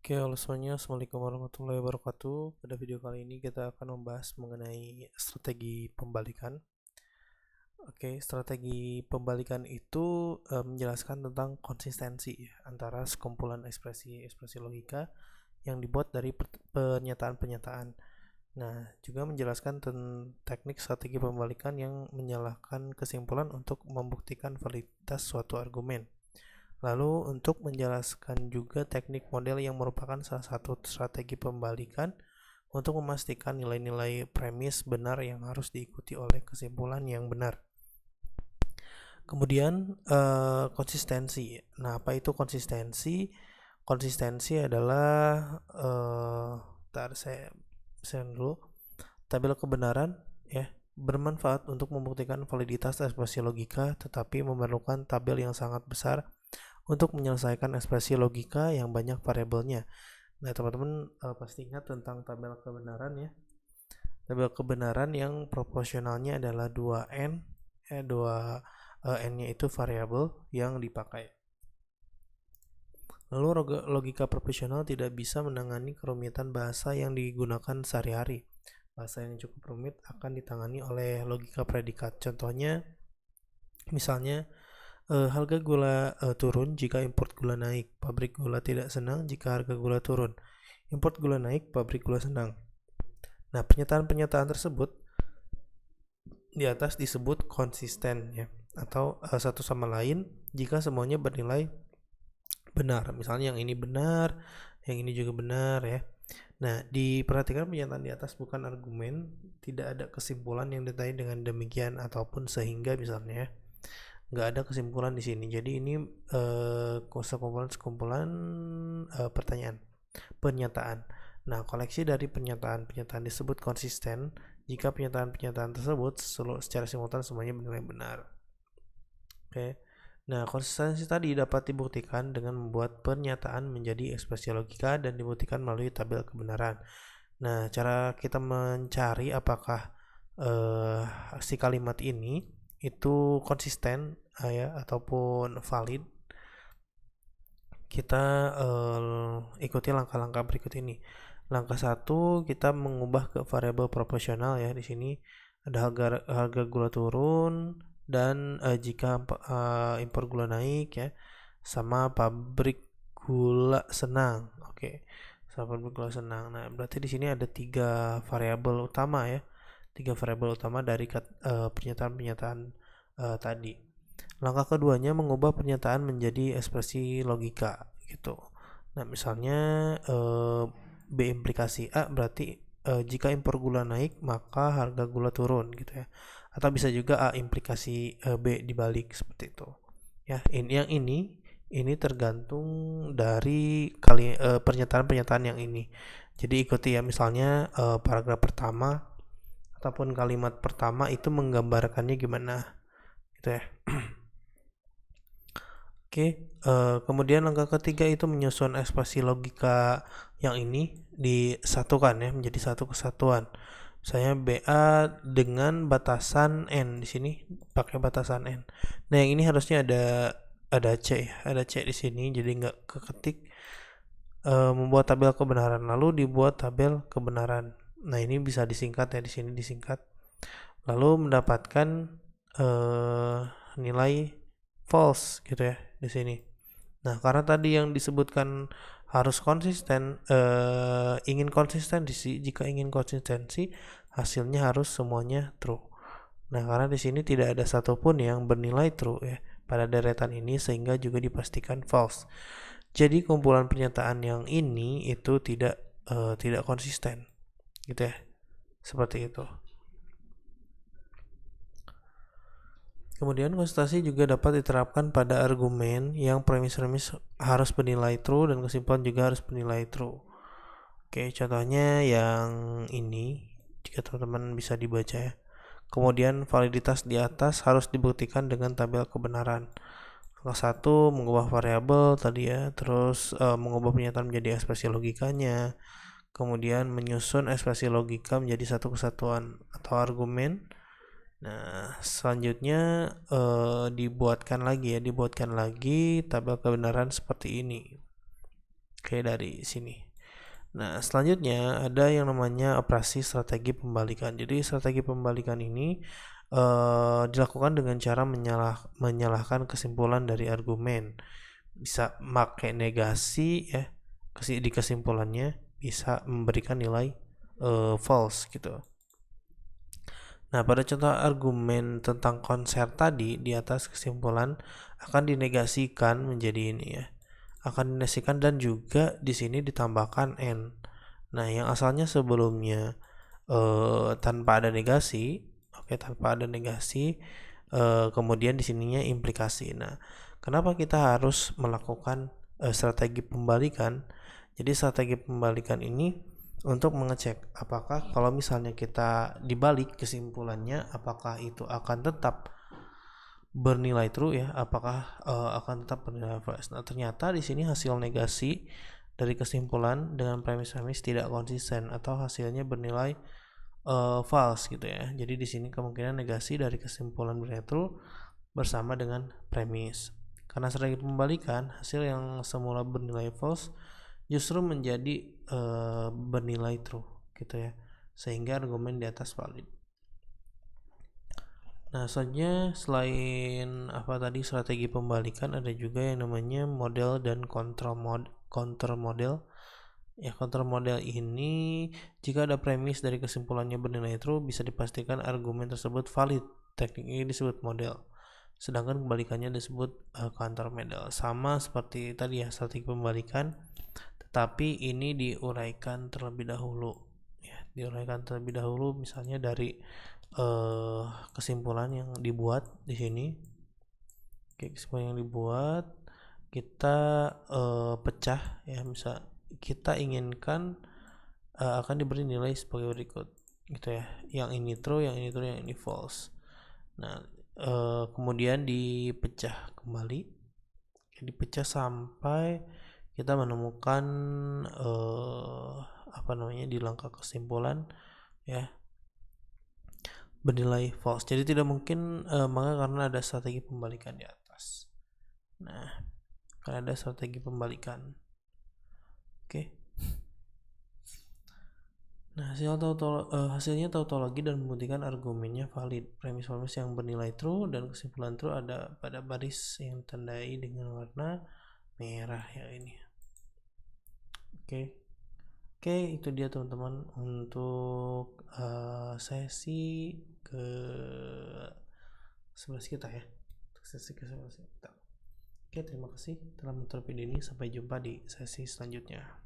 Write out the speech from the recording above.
Oke, halo semuanya. Assalamualaikum warahmatullahi wabarakatuh. Pada video kali ini kita akan membahas mengenai strategi pembalikan. Oke, strategi pembalikan itu menjelaskan tentang konsistensi ya, antara sekumpulan ekspresi logika yang dibuat dari pernyataan-pernyataan. Nah, juga menjelaskan tentang teknik strategi pembalikan yang menyalahkan kesimpulan untuk membuktikan validitas suatu argumen. Lalu untuk menjelaskan juga teknik model yang merupakan salah satu strategi pembalikan untuk memastikan nilai-nilai premis benar yang harus diikuti oleh kesimpulan yang benar. Kemudian konsistensi. Nah, apa itu konsistensi? Konsistensi adalah saya dulu. Tabel kebenaran ya bermanfaat untuk membuktikan validitas ekspresi logika, tetapi memerlukan tabel yang sangat besar untuk menyelesaikan ekspresi logika yang banyak variabelnya. Nah, teman-teman pasti ingat tentang tabel kebenaran ya. Tabel kebenaran yang proporsionalnya adalah 2n, 2 n-nya itu variabel yang dipakai. Lalu logika proporsional tidak bisa menangani kerumitan bahasa yang digunakan sehari-hari. Bahasa yang cukup rumit akan ditangani oleh logika predikat. Contohnya, misalnya harga gula turun jika import gula naik. Pabrik gula tidak senang jika harga gula turun. Import gula naik, pabrik gula senang. Nah, pernyataan-pernyataan tersebut di atas disebut konsisten ya, atau satu sama lain jika semuanya bernilai benar. Misalnya yang ini benar, yang ini juga benar ya. Nah, diperhatikan pernyataan di atas bukan argumen, tidak ada kesimpulan yang ditanya dengan demikian ataupun sehingga misalnya. Nggak ada kesimpulan di sini. Jadi ini sekumpulan pertanyaan, pernyataan. Nah, koleksi dari pernyataan disebut konsisten jika pernyataan tersebut secara simultan semuanya bernilai benar. Oke. Nah, konsistensi tadi dapat dibuktikan dengan membuat pernyataan menjadi ekspresi logika dan dibuktikan melalui tabel kebenaran. Nah, cara kita mencari apakah si kalimat ini itu konsisten ya ataupun valid, kita ikuti langkah-langkah berikut ini. Langkah 1, kita mengubah ke variabel proporsional ya. Di sini ada harga gula turun dan jika impor gula naik ya, sama pabrik gula senang. Oke. Sama pabrik gula senang. Nah, berarti di sini ada 3 variabel utama ya. 3 variabel utama dari pernyataan-pernyataan tadi. Langkah keduanya mengubah pernyataan menjadi ekspresi logika gitu. Nah, misalnya B implikasi A berarti jika impor gula naik maka harga gula turun gitu ya. Atau bisa juga A implikasi B dibalik seperti itu. Ya, yang ini tergantung dari pernyataan-pernyataan yang ini. Jadi ikuti ya, misalnya paragraf pertama ataupun kalimat pertama itu menggambarkannya gimana gitu ya. Oke, kemudian langkah ketiga itu menyusun ekspresi logika yang ini disatukan ya menjadi satu kesatuan. Misalnya BA dengan batasan N, di sini pakai batasan N. Nah, yang ini harusnya ada C ya, ada C di sini jadi nggak keketik. Membuat tabel kebenaran, lalu dibuat tabel kebenaran. Nah, ini bisa disingkat ya, di sini disingkat. Lalu mendapatkan nilai false gitu ya di sini. Nah, karena tadi yang disebutkan harus konsisten, ingin konsistensi, jika ingin konsistensi hasilnya harus semuanya true. Nah, karena di sini tidak ada satupun yang bernilai true ya pada deretan ini, sehingga juga dipastikan false. Jadi kumpulan pernyataan yang ini itu tidak konsisten gitu ya, seperti itu. Kemudian konsistensi juga dapat diterapkan pada argumen yang premis-premis harus bernilai true dan kesimpulan juga harus bernilai true. Oke, contohnya yang ini jika teman-teman bisa dibaca ya. Kemudian validitas di atas harus dibuktikan dengan tabel kebenaran. Langkah 1, mengubah variabel tadi ya, terus mengubah pernyataan menjadi ekspresi logikanya. Kemudian menyusun ekspresi logika menjadi satu kesatuan atau argumen. Nah, selanjutnya dibuatkan lagi tabel kebenaran seperti ini. Oke Oke, dari sini. Nah, selanjutnya ada yang namanya operasi strategi pembalikan. Jadi strategi pembalikan ini dilakukan dengan cara menyalahkan kesimpulan dari argumen. Bisa pakai negasi ya, di kesimpulannya bisa memberikan nilai false gitu. Nah, pada contoh argumen tentang konser tadi di atas, kesimpulan akan dinegasikan menjadi ini ya. Akan dinegasikan dan juga di sini ditambahkan n. Nah, yang asalnya sebelumnya tanpa ada negasi, oke, tanpa ada negasi, kemudian di sininya implikasi. Nah, kenapa kita harus melakukan strategi pembalikan? Jadi strategi pembalikan ini untuk mengecek apakah kalau misalnya kita dibalik kesimpulannya, apakah itu akan tetap bernilai true ya, apakah akan tetap bernilai false. Nah, ternyata di sini hasil negasi dari kesimpulan dengan premis-premis tidak konsisten atau hasilnya bernilai false gitu ya. Jadi di sini kemungkinan negasi dari kesimpulan bernilai true bersama dengan premis. Karena strategi pembalikan, hasil yang semula bernilai false justru menjadi bernilai true gitu ya, sehingga argumen di atas valid. Nah, selanjutnya selain apa tadi strategi pembalikan, ada juga yang namanya model dan counter model. Ya, counter model ini jika ada premis dari kesimpulannya bernilai true, bisa dipastikan argumen tersebut valid. Teknik ini disebut model. Sedangkan kebalikannya disebut counter model. Sama seperti tadi ya, strategi pembalikan, tetapi ini diuraikan terlebih dahulu. Ya, diuraikan terlebih dahulu misalnya dari kesimpulan yang dibuat di sini. Oke, kesimpulan yang dibuat kita pecah ya, bisa kita inginkan akan diberi nilai sebagai berikut gitu ya, yang ini true, yang ini true, yang ini false. Nah, kemudian dipecah kembali, dipecah sampai kita menemukan apa namanya di langkah kesimpulan ya bernilai false. Jadi tidak mungkin maka karena ada strategi pembalikan di atas. Nah, karena ada strategi pembalikan. Oke. Nah, hasilnya tautologi dan membuktikan argumennya valid. Premis-premis yang bernilai true dan kesimpulan true ada pada baris yang ditandai dengan warna merah ya ini. Oke. Oke, itu dia teman-teman untuk sesi ke 11 kita ya. Sesi ke 11 kita. Oke, terima kasih telah menonton video ini. Sampai jumpa di sesi selanjutnya.